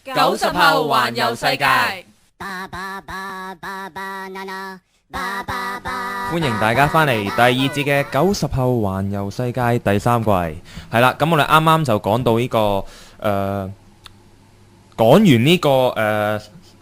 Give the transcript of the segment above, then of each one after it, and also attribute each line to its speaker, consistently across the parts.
Speaker 1: 90後環遊世界，
Speaker 2: 歡迎大家翻嚟第二節嘅90後環遊世界第三季。係啦，咁我哋啱啱就講到呢個講完呢個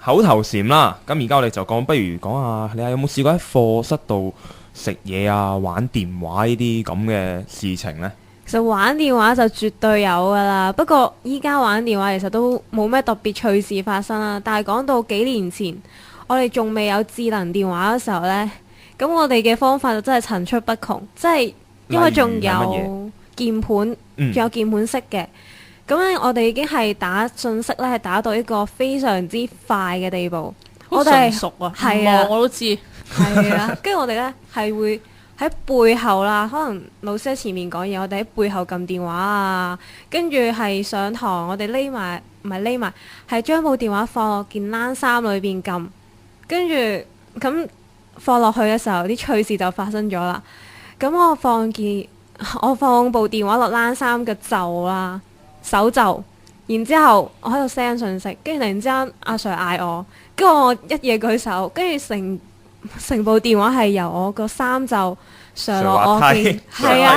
Speaker 2: 口頭禪啦。咁而家我哋就講，不如講下你有冇試過喺課室度食嘢啊、玩電話呢啲咁嘅事情呢？
Speaker 3: 其實玩電話就絕對有㗎啦，不過依家玩電話其實都冇咩特別趣事發生啦。但係講到幾年前，我哋仲未有智能電話嘅時候呢，咁我哋嘅方法就真係層出不窮，即係因為仲有鍵盤，仲有鍵盤式嘅。咁咧，我哋已經係打信息咧，係打到一個非常之快嘅地步。
Speaker 1: 好純熟啊！
Speaker 3: 係啊，
Speaker 1: 我都知。
Speaker 3: 係啊，跟住我哋咧係會喺背後啦，可能老師喺前面講嘢，我哋喺背後撳電話啊，跟住係上堂，我哋匿埋，唔係匿埋，係將部電話放落件冷衫裏邊撳，跟住咁放落去嘅時候，啲趣事就發生咗啦。咁我放部電話落冷衫嘅袖啦，手袖，然之後我喺度 send 信息，跟住突然之間阿 Sir 嗌我，跟住我一嘢舉手，跟住成部電話係由我個衫袖上落我邊，係啊，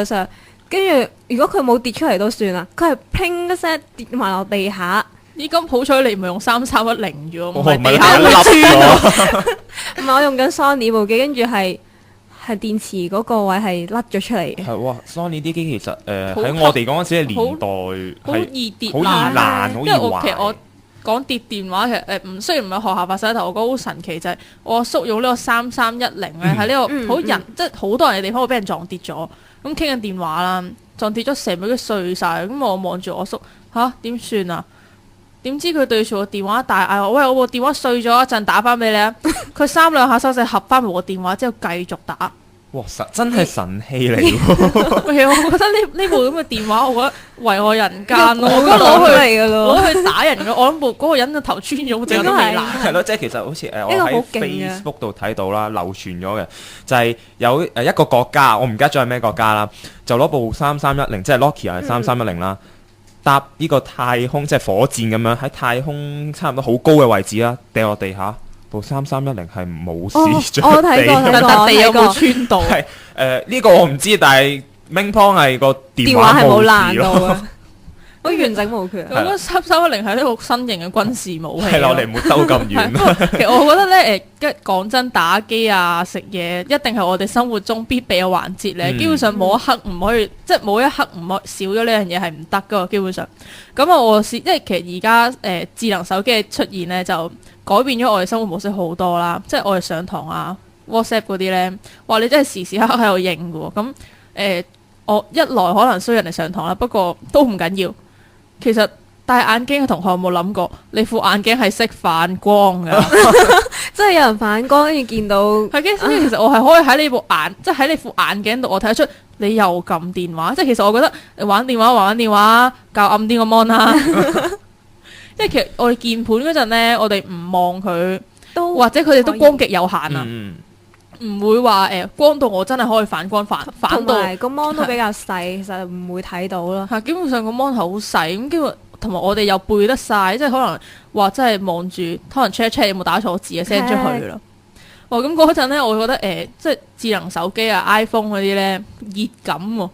Speaker 3: 上，跟住如果佢冇跌出嚟都算啦，佢係砰一聲跌埋落地下。
Speaker 1: 咦，咁好彩你唔係用3310啫喎，唔係
Speaker 2: 係
Speaker 1: 地下會穿。
Speaker 3: 唔係我用緊 Sony 部機，跟住係電池嗰個位係甩咗出嚟嘅。
Speaker 2: 係哇，Sony 啲機其實喺我哋嗰陣時嘅年代
Speaker 1: 好易跌
Speaker 2: 好易爛，好易
Speaker 1: 因為我
Speaker 2: 壞。
Speaker 1: 講跌電話其實雖然唔係學校發生，但我覺得好神奇就係我阿叔用呢個3310咧，喺呢個好人即係好多人嘅地方會俾人撞跌咗，咁傾緊電話啦，撞跌咗成部機碎晒，咁我望住我叔點算啊？點知佢對住個電話大嗌我：喂，我部電話碎咗，一陣打翻俾你啊！佢3兩下手勢合翻部個電話之後繼續打。
Speaker 2: 哇！真係神器嚟喎！
Speaker 1: 其實我覺得呢部咁嘅電話，我覺得為我人間咯，我覺得攞去打人嘅，我諗部嗰個人嘅頭穿咗，好似有啲微辣。
Speaker 2: 係咯，即係其實好似我喺 Facebook 度睇到啦，流傳咗嘅就係有一個國家，我唔記得咗係咩國家啦，就攞部3310，即係 Nokia 3310啦，搭呢個太空即係火箭咁樣喺太空差唔多好高嘅位置啦，掉落地下。部3310係冇事着地，
Speaker 3: 我睇過
Speaker 1: 笪地有冇穿到？
Speaker 2: 係呢個我唔知，但係 Main Point 係個電話
Speaker 3: 係冇爛
Speaker 2: 咯，
Speaker 3: 到啊，好完整無缺。
Speaker 1: 我覺得3310係一個新型嘅軍事武器。
Speaker 2: 係啦，我哋唔好兜咁遠。
Speaker 1: 其實我覺得咧講真，打機啊、食嘢一定係我哋生活中必備嘅環節咧。基本上冇一刻唔可以，即係冇一刻唔可以少咗呢樣嘢係唔得噶。基本上，咁因為其實而家智能手機嘅出現咧就改變咗我哋生活模式好多啦，即係我哋上堂啊、WhatsApp 嗰啲咧，哇！你真係時時刻刻喺度應嘅喎。咁我一來可能需要人哋上堂啦，不過都唔緊要。其實戴眼鏡嘅同學有冇諗過，你副眼鏡係識反光㗎？
Speaker 3: 即係有人反光，跟住見到
Speaker 1: 係嘅。所以其實我係可以喺你部眼，即係喺你副眼鏡度，我睇得出你又撳電話。即係其實我覺得你玩電話，較暗啲個 mon 啦。因為其實我哋鍵盤嗰陣咧，我哋唔望佢，或者佢哋都光極有限啊，唔會話光到我真係可以反光反到
Speaker 3: 個 mon 都比較細，其實唔會睇到咯。
Speaker 1: 基本上個 mon 係好細，咁基本同埋我哋又背得晒，即係可能話真係望住，可能 check 有冇打錯字啊 send 出去啦。哇！咁嗰陣咧，我覺得即係智能手機啊 iPhone 嗰啲咧熱感喎。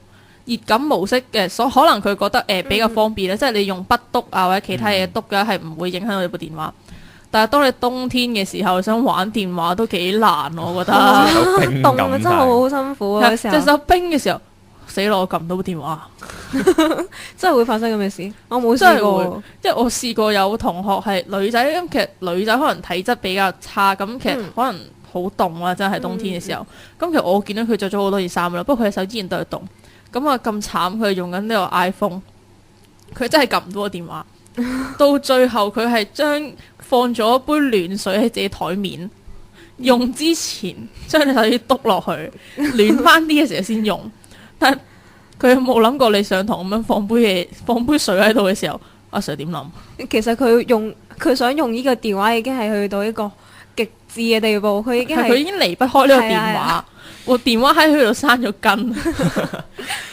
Speaker 1: 熱感模式嘅，可能佢覺得比較方便咧，即係你用筆篤啊或者其他嘢篤嘅係唔會影響到你部電話。但係當你冬天嘅時候想玩電話都幾難，我覺得。
Speaker 3: 凍啊，真係好辛苦啊！
Speaker 1: 隻手冰嘅時候，死咯！我撳唔到部電話，
Speaker 3: 真係會發生咁嘅事。我冇試過，
Speaker 1: 因為我試過有同學係女仔，咁其實女仔可能體質比較差，咁其實可能好凍啦，真係冬天嘅時候。咁其實我見到佢着咗好多件衫啦，不過佢嘅手依然都係凍。咁啊咁慘，佢用緊呢個 iPhone，佢真係撳唔到個電話。到最後佢係將放咗一杯暖水喺自己台面，用之前將你手指篤落去，暖翻啲嘅時候先用。但佢有冇諗過你上堂咁樣放杯水喺度嘅時候，阿 Sir 點諗？
Speaker 3: 其實佢想用呢個電話已經係去到一個極致嘅地步，佢已經離不開呢個電話。我電話喺佢度生咗根。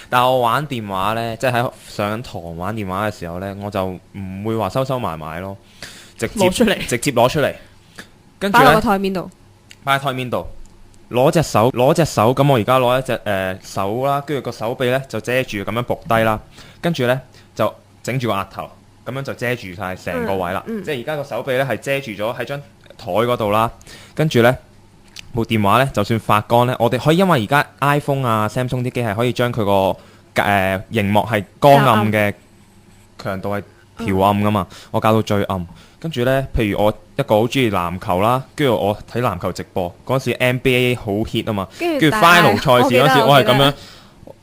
Speaker 2: 但係我玩電話呢，即係喺上堂玩電話嘅時候呢，我就唔會話收埋埋咯，直接攞出嚟，跟住呢，
Speaker 3: 擺落個台面度，
Speaker 2: 擺喺台面度，攞隻手，咁我而家攞一隻手啦，跟住個手臂呢就遮住咁樣伏低啦，跟住呢，就整住個額頭，咁樣就遮住晒成個位啦。即係而家個手臂呢係遮住咗喺張台嗰度啦，跟住呢，部電話呢就算發光呢，我哋可以因為而家 iPhone 啊 Samsung 啲機係可以將佢個熒幕係光暗嘅強度係調暗噶嘛，我校到最暗。跟住呢，譬如我一個好中意籃球啦，跟住我睇籃球直播嗰時 NBA 好 hit 啊嘛，跟住 final 賽事嗰時我係咁樣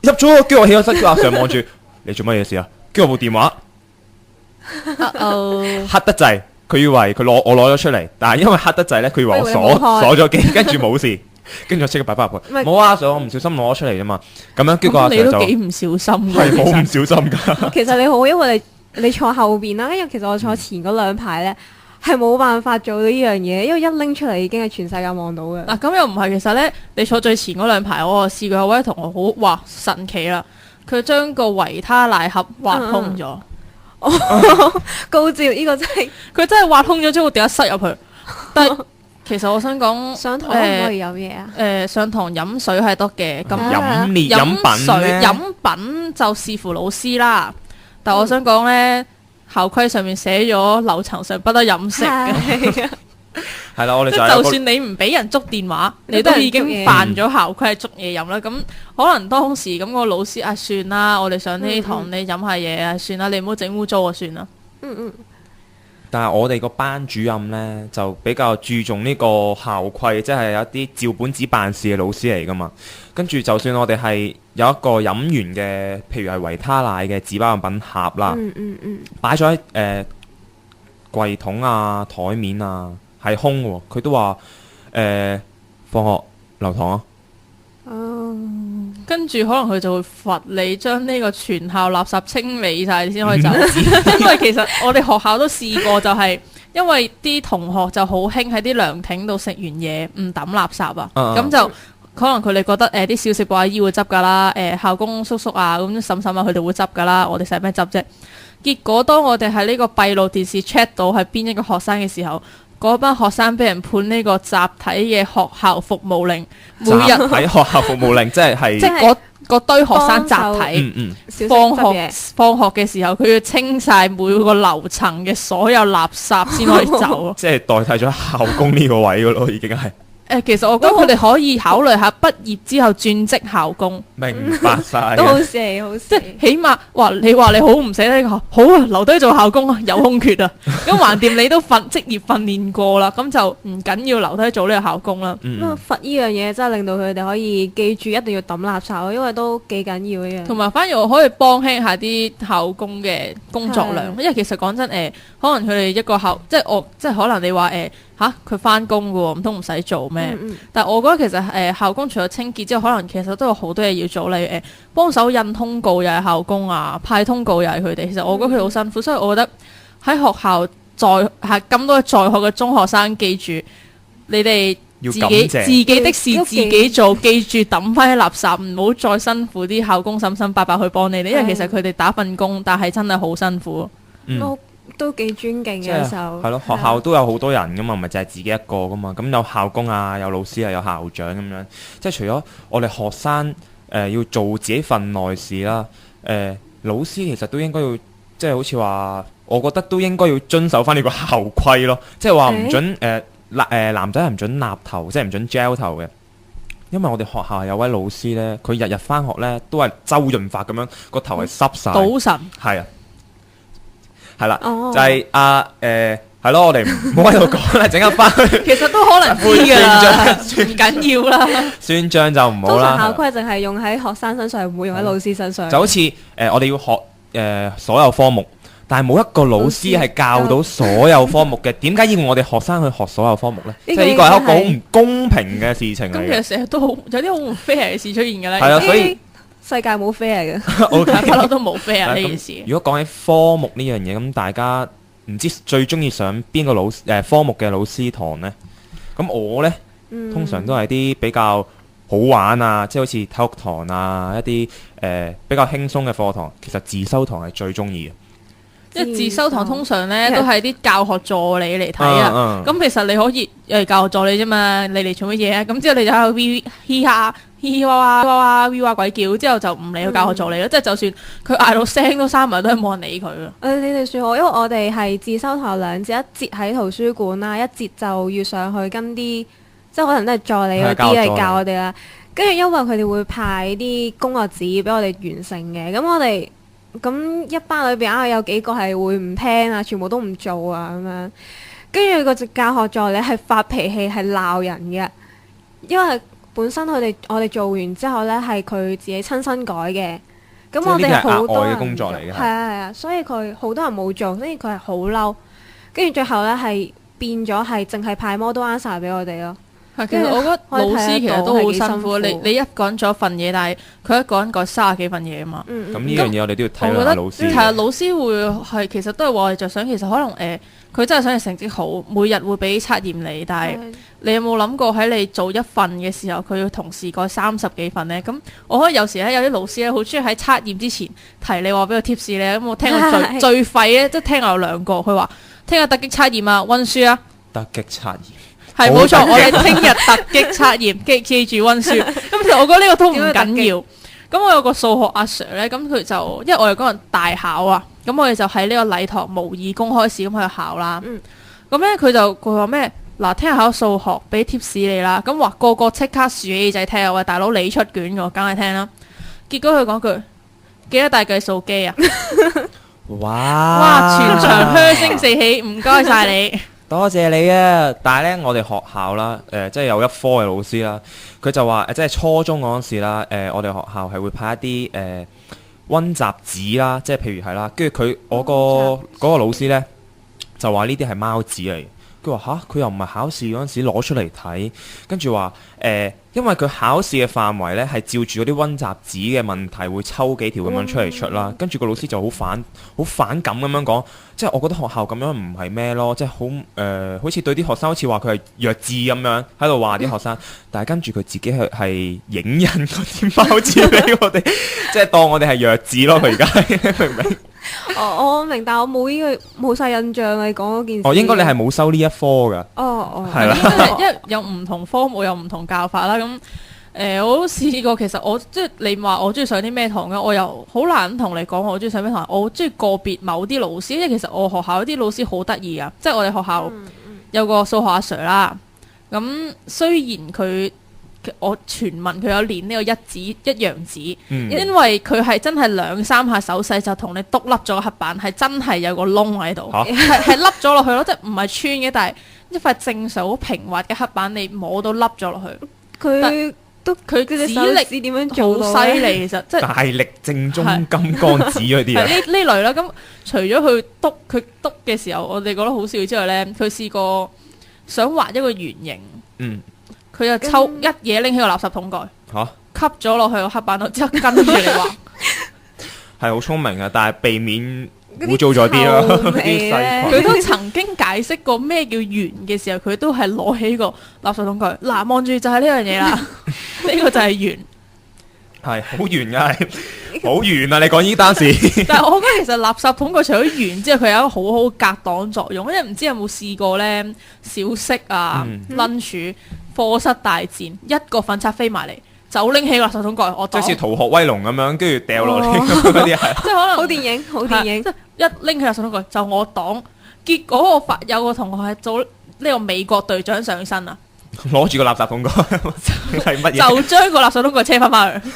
Speaker 2: 入咗，跟住我起咗身，阿 Sir 望住你做乜嘢事啊？跟住我部電話黑得滯，佢以為我攞咗出嚟，但係因為黑得滯呢，佢以為我鎖咗機，跟住冇事，跟住我即刻擺翻入去。冇啊 Sir，我唔小心攞咗出嚟啫嘛。咁樣跟住阿 Sir 就
Speaker 1: 你都幾唔小心，
Speaker 2: 係好唔小心㗎。
Speaker 3: 其實你好，因為你坐後邊啦，因為其實我坐前嗰兩排呢，係冇辦法做到呢樣嘢，因為一拎出嚟已經係全世界望到嘅。
Speaker 1: 嗱咁又唔係，其實呢，你坐最前嗰兩排，我試過有位同學好哇神奇啦，佢將個維他奶盒挖空咗。
Speaker 3: 高照呢個真係，
Speaker 1: 佢真係挖空咗之後掉一塞入去。但係其實我想講，
Speaker 3: 上堂可唔可以飲嘢啊？
Speaker 1: 上堂飲水係得嘅，咁飲品就視乎老師啦。但我想講呢，校規上面寫咗樓層上不得飲食嘅。係
Speaker 2: 啦，我哋
Speaker 1: 就算你唔俾人捉電話，你都已經犯咗校規，係捉嘢飲啦。咁可能當時咁個老師啊，算啦，我哋上呢堂你飲下嘢啊，算啦，你唔好整污糟啊，算啦。
Speaker 2: 但係我哋個班主任呢，就比較注重呢個校規，即係有一啲照本子辦事嘅老師嚟噶嘛。跟住就算我哋係有一個飲完嘅，譬如係維他奶嘅紙包飲品盒啦，擺咗喺櫃桶啊、台面啊，係空喎，佢都話放學留堂啊。
Speaker 1: 跟住可能佢就會罰你將呢個全校垃圾清理晒先可以走。因為其實我哋學校都試過，就係因為啲同學就好興喺啲涼亭度食完嘢唔抌垃圾啊，咁就可能佢哋覺得啲小食部阿姨會執噶啦，校工叔叔啊咁嬸嬸啊佢哋會執噶啦，我哋使咩執啫？結果當我哋喺呢個閉路電視 check 到係邊一個學生嘅時候，嗰班學生俾人判呢個集體嘅學校服務令，每日
Speaker 2: 喺學校服務令，即
Speaker 1: 係嗰堆學生集體，放學嘅時候，佢要清晒每個樓層嘅所有垃圾先可以走。
Speaker 2: 即係代替咗校工呢個位噶咯，已經係。
Speaker 1: 其實我覺得佢哋可以考慮下畢業之後轉職校工。
Speaker 2: 明白晒。
Speaker 3: 都好事，好事。
Speaker 1: 即係起碼你話你好唔捨得好啊，留低做校工啊，有空缺啊。咁橫掂你都職業訓練過啦，咁就唔緊要留低做呢個校工啦。
Speaker 3: 罰呢樣嘢真係令到佢哋可以記住一定要抌垃圾咯，因為都幾緊要嘅。
Speaker 1: 同埋反而我可以幫輕下啲校工嘅工作量，因為其實講真可能佢哋一個校即係可能你話佢翻工嘅喎，唔通唔使做咩？但係我覺得其實校工除咗清潔之後，可能其實都有好多嘢要做，例如幫手印通告又係校工啊，派通告又係佢哋。其實我覺得佢好辛苦，所以我覺得喺學校咁多在學嘅中學生，記住你哋自己的事自己做，記住抌翻啲垃圾，唔好再辛苦啲校工嬸嬸伯伯去幫你哋，因為其實佢哋打份工，但係真係好辛苦。
Speaker 3: 都幾尊敬嘅就
Speaker 2: 係咯，學校都有好多人噶嘛，唔係淨係自己一個噶嘛。咁有校工啊，有老師啊，有校長咁樣。即係除咗我哋學生要做自己份內事啦，老師其實都應該要，即係好似話，我覺得都應該要遵守翻呢個校規咯。即係話唔準男仔係唔準立頭，即係唔準 gel 頭嘅。因為我哋學校有位老師呢，佢日日翻學呢都係周潤發咁樣，個頭係濕晒。
Speaker 1: 賭神
Speaker 2: 係啊。係啦，就係係咯，我哋唔好喺度講啦，陣間翻去。
Speaker 1: 其實都可能知㗎啦，唔緊要啦。
Speaker 2: 宣章就唔好啦。
Speaker 3: 通常校規淨係用喺學生身上，唔會用喺老師身上。
Speaker 2: 就好似我哋要學所有科目，但係冇一個老師係教到所有科目嘅。點解要我哋學生去學所有科目呢？即係呢個係一個好唔公平嘅事情嚟嘅。
Speaker 1: 咁其實成日都好有啲好唔 fair 嘅事出現㗎啦。
Speaker 2: 係啊，所以。
Speaker 3: 世界冇 fair 嘅，
Speaker 1: 不嬲都冇 fair 呢件事。
Speaker 2: 如果講起科目呢樣嘢，咁大家唔知最中意上邊個科目嘅老師堂呢？咁我呢，通常都係啲比較好玩啊，即係好似體育堂啊，一啲比較輕鬆嘅課堂，其實自修堂係最中意嘅。
Speaker 1: 因為自修堂通常咧都係啲教學助理嚟睇啊，咁其實你可以教學助理啫嘛，你嚟做乜嘢啊？咁之後你就喺度嘻哈嘻嘻哇哇哇哇鬼叫，之後就唔理佢教學助理咯。即係就算佢嗌到聲都閂埋，都係冇人理佢噶。
Speaker 3: 你哋算好，因為我哋係自修堂兩節，一節喺圖書館啦，一節就要上去跟啲即係可能都係助理嗰啲嚟教我哋啦。跟住因為佢哋會派啲工作紙俾我哋完成嘅，咁我哋。咁一班裏邊有幾個係會唔聽啊，全部都唔做啊咁樣，跟住個教學助理係發脾氣係鬧人嘅，因為本身我哋做完之後呢係佢自己親身改嘅，咁我哋好多人嘅工作嚟嘅，係啊，所以佢好多人冇做，所以佢係好嬲，跟住最後呢係變咗係淨係派 model answer 俾我哋咯。
Speaker 1: 其實我覺得老師其實都好辛苦，你一個人做一份嘢，但係佢一個人改30幾份嘢啊嘛。咁
Speaker 2: 呢樣嘢我哋都要睇下老師。
Speaker 1: 其實老師會係其實都係為我哋着想，其實可能佢真係想你成績好，每日會俾測驗你，但係你有冇諗過喺你做一份嘅時候，佢要同時改30幾份呢？咁我覺得有時咧有啲老師咧好中意喺測驗之前提你話俾個 tips 咧，咁我聽過最廢咧，即係聽過有2個，佢話聽日突擊測驗啊，溫書啊，
Speaker 2: 突擊測驗。
Speaker 1: 係冇錯，我哋聽日突擊測驗，記住溫書。咁其實我覺得呢個都唔緊要。咁我有個數學阿 Sir 咧，咁佢就因為我哋嗰陣大考啊，咁我哋就喺呢個禮堂模擬公開試咁去考啦。咁咧佢話咩？嗱，聽日考數學，俾 tips 你啦。咁話個個即刻豎起耳仔聽啊！喂，大佬你出卷㗎，梗係聽啦。結果佢講句記得帶計數機啊！哇！全場噓聲四起，唔該晒你。
Speaker 2: 多謝你啊！但係咧，我哋學校啦，即係有一科嘅老師啦，佢就話即係初中嗰陣時啦，我哋學校係會派一啲溫習紙啦，即係譬如係啦，跟住我嗰個老師咧就話呢啲係貓紙嚟。佢話吓，佢又唔係考試嗰陣時攞出嚟睇，跟住話因為佢考試嘅範圍呢係照住嗰啲溫習紙嘅問題會抽幾條咁樣出嚟出啦，跟住個老師就好反感咁樣講，即係我覺得學校咁樣唔係咩咯，即係好似對啲學生好似話佢係弱智咁樣喺度話啲學生，但係跟住佢自己係影印嗰啲貓紙俾我哋，即係當我哋係弱智咯，佢而家明唔明？
Speaker 3: 我明，但我冇晒印象你講嗰件事。
Speaker 2: 應該你係冇收呢一科噶。係啦，
Speaker 1: 因為有唔同科目有唔同教法啦。咁我都試過，其實我即係你話我中意上啲咩堂嘅，我又好難同你講我中意上咩堂。我中意個別某啲老師，因為其實我學校啲老師好得意啊。即係我哋學校有個數學阿 Sir 啦。咁雖然我傳聞佢有練呢個一陽指，因為佢係真係2-3下手勢就同你篤凹咗個黑板，係真係有個窿喺度，係凹咗落去咯，即係唔係穿嘅，但係一塊正常好平滑嘅黑板，你摸到凹咗落去。佢指力
Speaker 3: 點樣做
Speaker 1: 好犀利，其實即係
Speaker 2: 大力正中金剛指嗰啲啊。
Speaker 1: 呢類啦，咁除咗佢篤嘅時候，我哋覺得好笑之外呢，佢試過想畫一個圓形。佢就抽一嘢拎起個垃圾桶蓋，吸咗落去個黑板度，之後跟住你畫，
Speaker 2: 係好聰明啊！但係避免污糟咗啲咯。
Speaker 1: 佢都曾經解釋過咩叫圓嘅時候，佢都係攞起個垃圾桶蓋，嗱，望住就係呢樣嘢啦，呢個就係圓，
Speaker 2: 係好圓噶，係好圓啊！你講呢單事，
Speaker 1: 但係我覺得其實垃圾桶蓋除咗圓之後，佢有一個好好隔擋作用，因為唔知有冇試過呢？小息啊，lunch。課室大戰，一個粉刷飛埋嚟，就拎起個垃圾桶蓋，我擋。即係似逃學威龍咁樣，跟住掉落嚟嗰啲係。即係可能
Speaker 3: 好電影，
Speaker 1: 即係一拎起垃圾桶蓋就我擋。結果我有個同學係做呢個美國隊長上身啊！
Speaker 2: 攞住個垃圾桶蓋係乜嘢？
Speaker 1: 就將個垃圾桶蓋車翻去。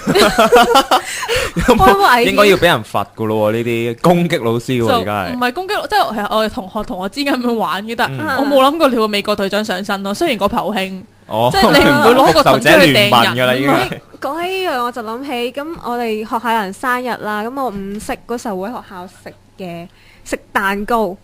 Speaker 2: 應該要俾人罰噶咯喎！呢啲攻擊老師喎，而家係
Speaker 1: 唔係攻擊？即係其實我哋同學之間咁樣玩嘅，但係我冇諗過你個美國隊長上身咯。雖然嗰排好興。即係你唔會攞個盾出去掟人㗎啦，已經。
Speaker 3: 講起呢樣我就諗起，咁我哋學校有人生日啦，咁我午息嗰時候會喺學校食蛋糕。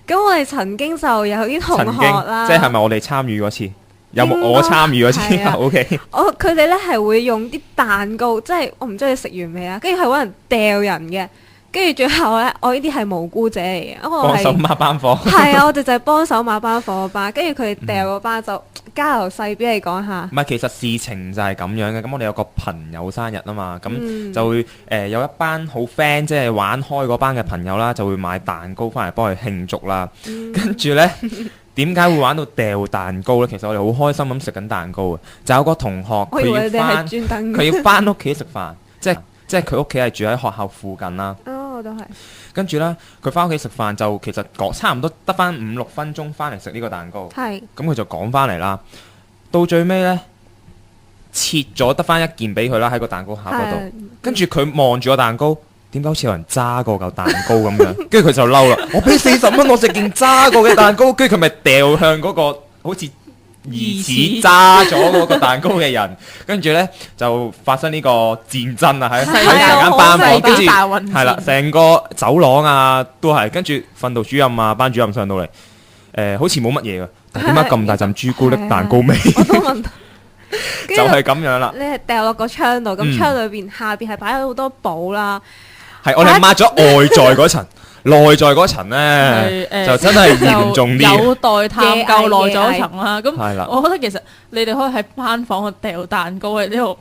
Speaker 3: 咁我哋曾經就有啲同學啦，
Speaker 2: 即係咪我哋參與嗰次？有冇我參與嗰次？O K。
Speaker 3: 佢哋咧係會用啲蛋糕，即係我唔知你食完未啊？跟住係揾人掉人嘅。跟住最後咧，我呢啲係無辜者嚟嘅，
Speaker 2: 幫手抹班火。
Speaker 3: 係啊，我哋就係幫手抹班火班，跟住佢哋掉嗰班就家由細俾你講下。
Speaker 2: 唔係，其實事情就係咁樣嘅。咁我哋有個朋友生日啊嘛，咁就會有一班好 friend，即係玩開嗰班嘅朋友啦，就會買蛋糕翻嚟幫佢慶祝啦。跟住呢，點解會玩到掉蛋糕呢？其實我哋好開心咁食緊蛋糕啊！就有個同學佢要翻屋企食飯，即係佢屋企係住喺學校附近啦。
Speaker 3: 我都係。
Speaker 2: 跟住呢，佢翻屋企食飯就其實差唔多得翻5-6分鐘翻嚟食呢個蛋糕。
Speaker 3: 係。
Speaker 2: 咁佢就講翻嚟啦。到最尾呢，切咗得翻一件俾佢啦，喺個蛋糕盒嗰度。跟住佢望住個蛋糕，點解好似有人揸過嚿蛋糕咁樣？跟住佢就嬲啦！我俾40蚊我食件揸過嘅蛋糕，跟住佢咪掉向嗰個好似疑似揸咗嗰個蛋糕嘅人。跟住呢，就發生呢個戰爭啊！喺成間班房，跟住係啦，成個走廊啊都係。跟住訓導主任啊、班主任上到嚟，好似冇乜嘢㗎。點解咁大陣朱古力蛋糕味？
Speaker 3: 我都問到，
Speaker 2: 就係咁樣啦。
Speaker 3: 你係掉落個窗度，咁窗裏邊下邊係擺咗好多寶啦。
Speaker 2: 係我哋抹咗外在嗰層，內在嗰層咧就真係嚴重啲，
Speaker 1: 有待探究內在嗰層啦。咁
Speaker 2: 係啦，
Speaker 1: 我覺得其實你哋可以喺班房度掉蛋糕喺呢度，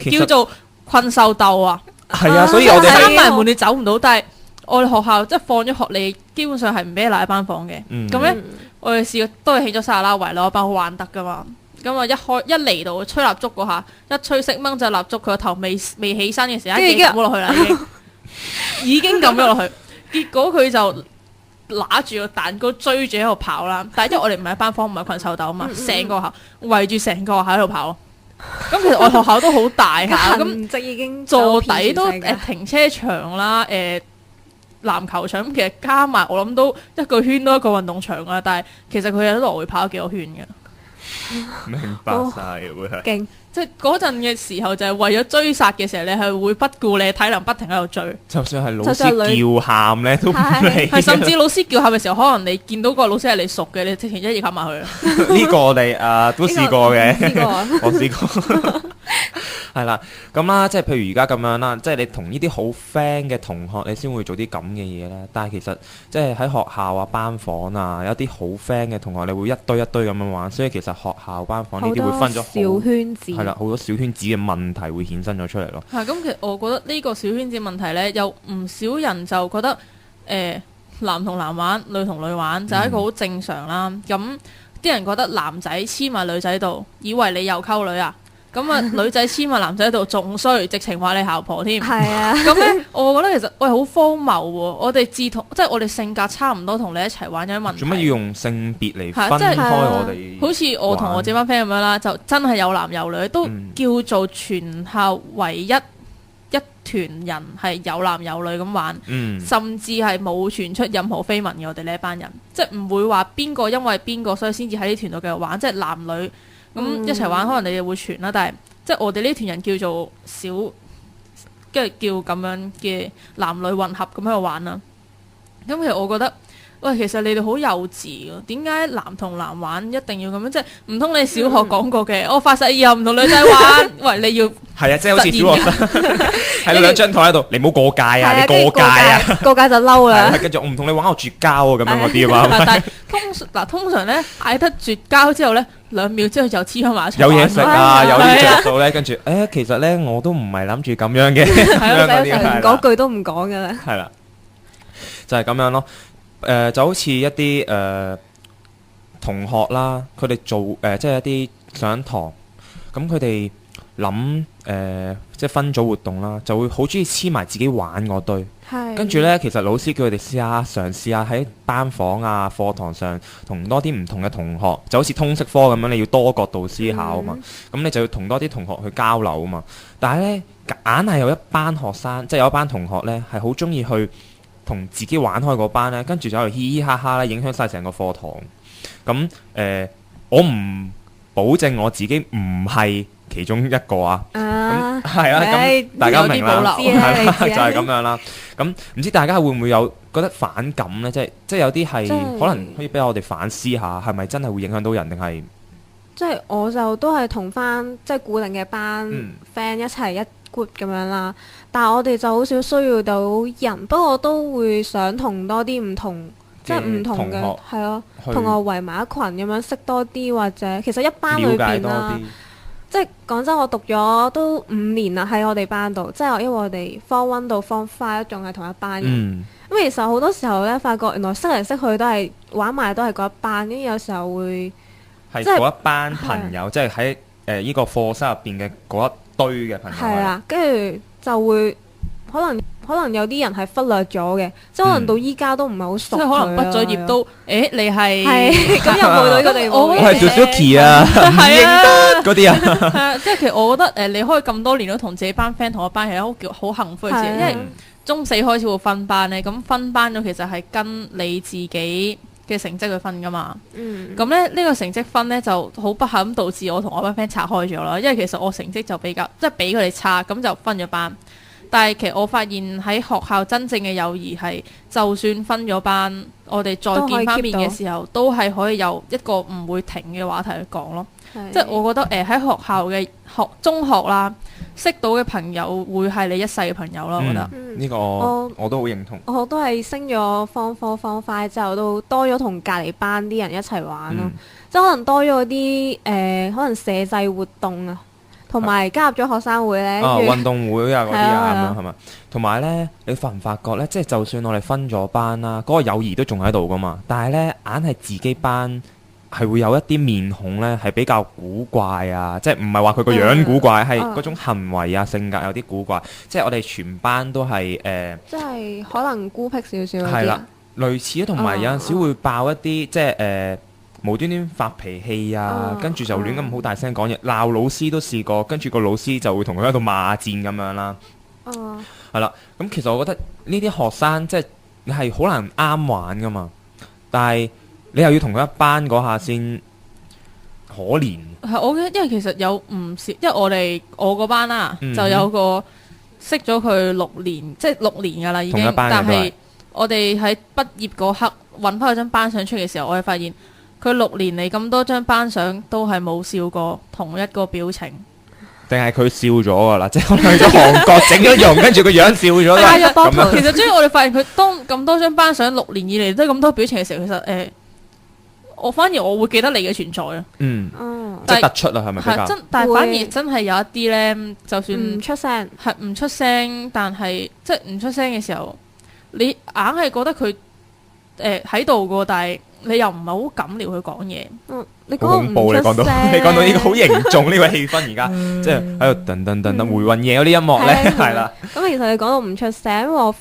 Speaker 1: 叫做困獸鬥啊。
Speaker 2: 係啊，所以我哋
Speaker 1: 閂埋門你走唔到，但係我哋學校即係放咗學，你基本上係唔俾你留喺班房嘅。咁咧。我哋試過都係起咗沙拉圍咯，班好玩得噶嘛。咁啊一嚟到吹蠟燭嗰下，一吹熄掹隻蠟燭，佢個頭未起身嘅時候，已經撳咗落去啦，已經撳咗落去。結果佢就拿住個蛋糕追住喺度跑啦。但係因為我哋唔係班房，唔係困獸鬥啊嘛，成個校圍住成個校喺度跑。咁其實我學校都好大下，咁
Speaker 3: 已經
Speaker 1: 坐底都停車場啦，籃球場咁其實加埋我諗都一個圈都一個運動場啊，但係其實佢喺度來回跑咗幾個圈嘅。
Speaker 2: 明白晒會係
Speaker 3: 勁，
Speaker 1: 即係嗰陣嘅時候就係為咗追殺嘅時候，你係會不顧你體能，不停喺度追。
Speaker 2: 就算係老師叫喊咧都唔理。
Speaker 1: 係甚至老師叫喊嘅時候，可能你見到個老師係你熟嘅，你直情一嘢冚埋佢。
Speaker 2: 呢個我哋都試過嘅，我試過。係啦，咁啦，即係譬如而家咁樣啦，即係你同呢啲好 friend 嘅同學，你先會做啲咁嘅嘢咧。但係其實即係喺學校啊、班房啊，有啲好 friend 嘅同學，你會一堆一堆咁樣玩，所以其實學校班房呢啲會分咗
Speaker 3: 小圈子，
Speaker 2: 係啦，好多小圈子嘅問題會衍生咗出嚟咯。
Speaker 1: 咁其實我覺得呢個小圈子問題咧，有唔少人就覺得男同男玩，女同女玩就係一個好正常啦。咁啲人覺得男仔黐埋女仔度，以為你又溝女啊？咁啊，女仔黐埋男仔度仲衰，直情話你姣婆添。
Speaker 3: 係啊，
Speaker 1: 咁咧，我覺得其實喂好荒謬喎！我哋即係我哋性格差唔多，同你一齊玩有啲問題。
Speaker 2: 做乜要用性別嚟分開我哋？
Speaker 1: 好似我同我這班 friend 咁樣啦，就真係有男有女，都叫做全校唯一團人係有男有女咁玩，甚至係冇傳出任何緋聞嘅。我哋呢一班人，即係唔會話邊個因為邊個所以先至喺呢團度繼續玩，即係男女。咁一齊玩，可能你哋會傳啦，但係即係我哋呢團人叫做小，跟住叫咁樣嘅男女混合咁喺度玩啦。咁其實我覺得，喂，其實你哋好幼稚㗎，點解男同男玩一定要咁樣？即係唔通你小學講過嘅，我發誓以後唔同女仔玩。喂，你要
Speaker 2: 係啊，即係好似小學生喺兩張台喺度，你唔好過界啊，你過界啊，
Speaker 3: 過界就嬲啦。
Speaker 2: 跟住我唔同你玩，我絕交啊，咁樣嗰啲啊嘛。
Speaker 1: 但係通常咧嗌得絕交之後咧，2秒之後就黐翻埋一齊。
Speaker 2: 有嘢食啊，有啲着數咧，跟住其實咧我都唔係諗住咁樣嘅，
Speaker 3: 嗰句都唔講噶啦。
Speaker 2: 係啦，就係咁樣咯。就好似一啲同學啦，佢哋做即係一啲上堂，咁佢哋諗即係分組活動啦，就會好中意黐埋自己玩嗰堆。跟住呢，其實老師叫佢哋嘗試下喺班房啊、課堂上同多啲唔同嘅同學，就好似通識科咁樣，你要多角度思考啊嘛。咁你就要同多啲同學去交流啊嘛。但係呢，硬係有一班學生，即係有一班同學呢，係好中意去同自己玩開嗰班呢，跟住就喺度嘻嘻哈哈咧，影響晒成個課堂。咁我唔保證我自己唔係其中一個啊。係啊，咁大家明啦，係啦，就係咁樣啦。咁唔知大家會唔會有覺得反感呢？即係有啲係可能可以俾我哋反思下，係咪真係會影響到人定係？
Speaker 3: 即係我就都係同翻即係固定嘅班 friend 一齊一 group 咁樣啦。但係我哋就好少需要到人，不過我都會想同多啲唔同即係唔同嘅係咯，
Speaker 2: 去
Speaker 3: 同學圍埋一群咁樣識多啲，或者其實一班裏
Speaker 2: 了解
Speaker 3: 邊啦
Speaker 2: 多啲。。
Speaker 3: 即係講真，我讀咗都5年啦，喺我哋班度，即係因為我哋 Form 1到 Form 5仲係同一班人。
Speaker 2: 嗯，
Speaker 3: 咁其實好多時候咧，發覺原來識嚟識去都係玩埋都係嗰一班，跟住有時候會即係
Speaker 2: 係嗰一班朋友，即係喺呢個課室入邊嘅嗰一堆嘅朋友。
Speaker 3: 係啦，跟住就會可能有啲人係忽略咗嘅，即係可能到依家都唔係好熟佢啦。
Speaker 1: 即係可能畢咗業都，誒你係
Speaker 3: 係咁又冇到呢個地步嘅。
Speaker 1: 我
Speaker 2: 我係 Suzuki 啊，唔
Speaker 1: 係啊
Speaker 2: 認得嗰啲啊。
Speaker 1: 係啊，即係其實我覺得你可以咁多年都同自己班 friend 同一班係好幸福嘅事，
Speaker 3: 係
Speaker 1: 因為中4開始會分班咧，咁分班咗其實係跟你自己嘅成績去分噶嘛。咁咧呢個成績分咧就好不幸咁導致我同我班 friend 拆開咗啦，因為其實我成績就比較即係比佢哋差，咁就分咗班。但係其實我發現喺學校真正嘅友誼係，就算分咗班，我哋再見翻面嘅時候，都係可以有一個唔會停嘅話題去講咯。即係我覺得喺學校嘅中學啦，識到嘅朋友會係你一世嘅朋友咯。我覺得
Speaker 2: 呢個我都好認同。
Speaker 3: 我都係升咗 Form 4 Form 5之後，都多咗同隔離班啲人一齊玩咯。即係可能多咗啲可能社際活動啊。同埋加入咗學生會咧，
Speaker 2: 運動會啊嗰啲啊咁樣係咪？同埋咧，你發唔發覺咧？即係就算我哋分咗班啦，嗰個友誼都仲喺度噶嘛。但係咧，硬係自己班係會有一啲面孔咧，係比較古怪啊！即係唔係話佢個樣古怪，係嗰種行為啊、性格有啲古怪。即係我哋全班都係
Speaker 3: 即係可能孤僻少少嗰啲。
Speaker 2: 係啦，類似啊，同埋有陣時會爆一啲即係無端端發脾氣啊，跟住就亂咁好大聲講嘢，鬧老師都試過，跟住個老師就會同佢喺度罵戰咁樣啦。係啦，咁其實我覺得呢啲學生即係你係好難啱玩噶嘛，但係你又要同佢一班嗰下先可憐。
Speaker 1: 係我覺得，因為其實有唔少，因為我嗰班啦，就有個識咗佢6年，即係6年噶啦已經。但係我哋喺畢業嗰刻揾翻嗰張班相出嘅時候，我哋發現。佢6年嚟咁多張班相都係冇笑過同一個表情，
Speaker 2: 定係佢笑咗㗎啦？即係可能去咗韓國整咗容，跟住個樣笑咗啦。
Speaker 1: 其實主要我哋發現佢當咁多張班相6年以嚟都係咁多表情嘅時候，其實我反而我會記得你嘅存在啊。
Speaker 2: 即係突出啦，係咪比較？
Speaker 1: 但係反而真係有一啲咧，就算
Speaker 3: 唔出聲，
Speaker 1: 係唔出聲，但係即係唔出聲嘅時候，你硬係覺得佢喺度㗎，但係。你又唔係好敢撩佢講嘢，
Speaker 3: 你
Speaker 2: 好恐怖！你講到呢個好凝重呢個氣氛，而家即係喺度噔回魂夜嗰啲音樂咧，係啦。
Speaker 3: 咁其實你講到唔出聲，因為我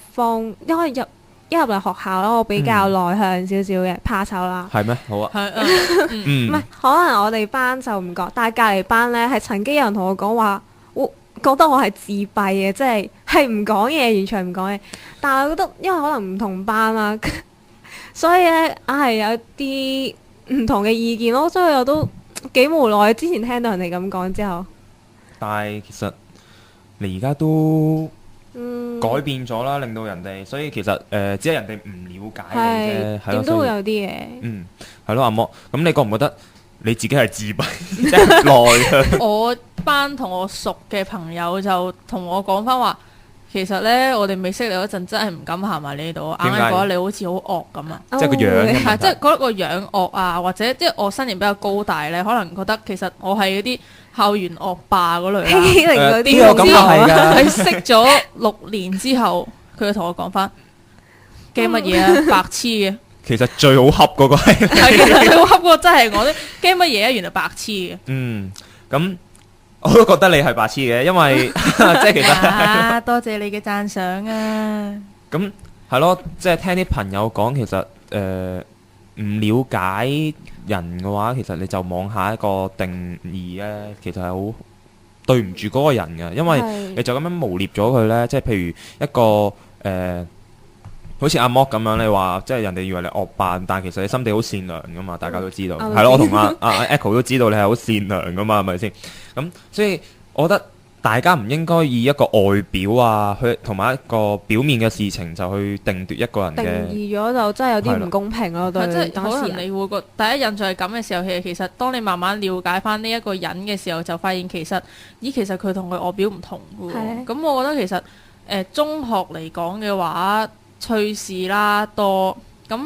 Speaker 3: 因為入嚟學校啦，我比較內向少少嘅，怕醜啦。
Speaker 2: 係咩？好啊。
Speaker 3: 唔係，可能我哋班就唔覺，但係隔離班咧係曾經有人同我講話，覺得我係自閉嘅，即係唔講嘢，完全唔講嘢。但係我覺得，因為可能唔同班啦。所以咧，係有啲唔同嘅意見咯，所以我都幾無奈。之前聽到人哋咁講之後，
Speaker 2: 但係其實你而家都改變咗啦，令到人哋，所以其實只係人哋唔了解你啫，係咯，
Speaker 3: 都會有啲嘢。
Speaker 2: 係咯，阿莫，咁你覺唔覺得你自己係自閉，即係內向？
Speaker 1: 我班同我熟嘅朋友就同我講翻話。其實咧，我哋未識你嗰陣，真係唔敢行埋你度，硬係覺得你好似好惡咁啊！
Speaker 2: 即係個樣，
Speaker 1: 係即係覺得個樣惡啊，或者即係我身形比較高大咧，可能覺得其實我係嗰啲校園惡霸嗰類啦。
Speaker 3: 欺凌嗰啲，
Speaker 2: 呢個咁係㗎。
Speaker 1: 喺識咗6年之後，佢就同我講翻驚乜嘢啊？白痴嘅。
Speaker 2: 其實最好恰嗰個係。
Speaker 1: 係，其實最好恰嗰個真係我啲驚乜嘢啊？原來白痴嘅。
Speaker 2: 咁。我都覺得你係白痴嘅，因為即係其實
Speaker 1: 多謝你嘅讚賞啊！
Speaker 2: 咁係咯，即係聽啲朋友講，其實唔了解人嘅話，其實你就妄下一個定義咧，其實係好對唔住嗰個人嘅，因為你就咁樣誣衊咗佢咧，即係譬如一個好似阿莫咁樣，你話即係人哋以為你惡霸，但其實你心地好善良噶嘛，大家都知道。係咯，我同阿 Echo 都知道你係好善良噶嘛，係咪先？咁所以我覺得大家唔應該以一個外表啊，去同埋一個表面嘅事情就去定奪一個人嘅。
Speaker 3: 定義咗就真係有啲唔公平咯，對。
Speaker 1: 即係可能你會覺第一印象係咁嘅時候，其實當你慢慢了解翻呢一個人嘅時候，就發現其實佢同佢外表唔同嘅喎。咁我覺得其實中學嚟講嘅話，趣事啦多，咁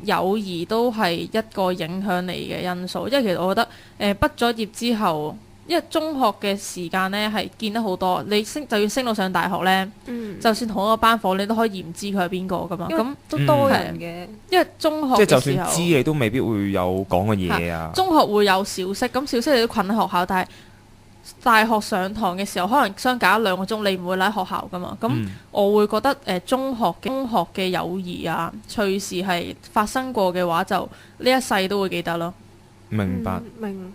Speaker 1: 友誼都係一個影響你嘅因素，因為其實我覺得畢咗業之後，因為中學嘅時間呢係見得好多，你就要升到上大學呢，就算同一個班房，你都可以唔知佢係邊個㗎嘛。咁
Speaker 3: 都多人嘅，
Speaker 1: 因為中學
Speaker 2: 即係就算知你都未必會有講嘅嘢啊。
Speaker 1: 中學會有小息，咁小息你都困喺學校，但係大學上堂嘅時候，可能相隔1-2個鐘，你唔會喺學校㗎嘛。咁我會覺得中學嘅友誼啊，隨時係發生過嘅話，就呢一世都會記得咯。
Speaker 2: 明白。
Speaker 3: 明。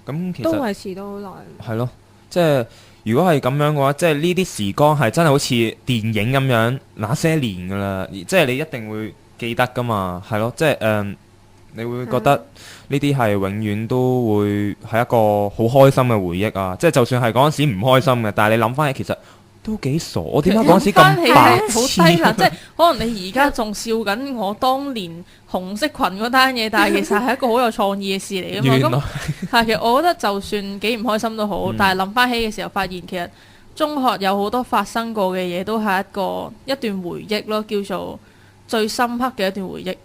Speaker 2: 咁其實
Speaker 3: 都維持到好耐。
Speaker 2: 係咯，即係如果係咁樣嘅話，即係呢啲時光係真係好似電影咁樣，那些年㗎啦，即係你一定會記得㗎嘛，係咯，即係你會覺得呢啲係永遠都會係一個好開心嘅回憶啊！即係就算係嗰陣時唔開心嘅，但係你諗翻起其實都幾傻，我點解嗰陣時咁白痴？
Speaker 1: 好低能，即係可能你而家仲笑緊我當年紅色裙嗰單嘢，但係其實係一個好有創意嘅事嚟㗎嘛。咁係其實我覺得就算幾唔開心都好，但係諗翻起嘅時候，發現其實中學有好多發生過嘅嘢，都係一段回憶咯，叫做最深刻嘅一段回憶。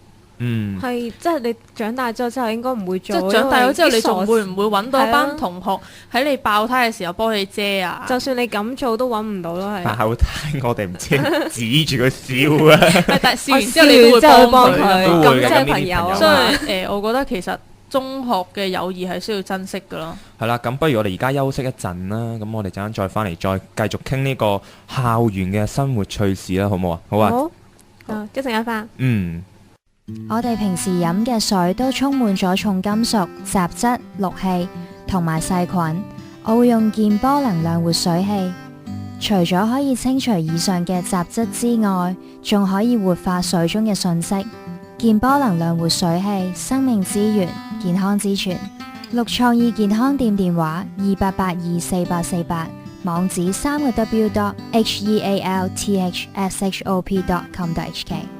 Speaker 3: 係即係你長大咗之後應該唔會做。
Speaker 1: 即係長大咗之後，你仲會唔會揾到一班同學喺你爆胎嘅時候幫你遮啊？
Speaker 3: 就算你咁做都揾唔到咯，係。
Speaker 2: 爆胎我哋唔知，指住佢笑啊！
Speaker 1: 但係笑完之後你都會幫佢，
Speaker 3: 咁即係朋友。
Speaker 1: 所以我覺得其實中學嘅友誼係需要珍惜㗎咯。
Speaker 2: 係啦，咁不如我哋而家休息一陣啦，咁我哋陣間再翻嚟再繼續傾呢個校園嘅生活趣事啦，好唔好啊？好啊。
Speaker 3: 好，一陣間翻。
Speaker 4: 我哋平時飲嘅水都充滿咗重金屬、雜質、氯氣同埋細菌。我會用健波能量活水器，除咗可以清除以上嘅雜質之外，仲可以活化水中嘅信息。健波能量活水器，生命之源，健康之泉。綠創意健康店電話28824848，網址3個W.healthshop.com.hk。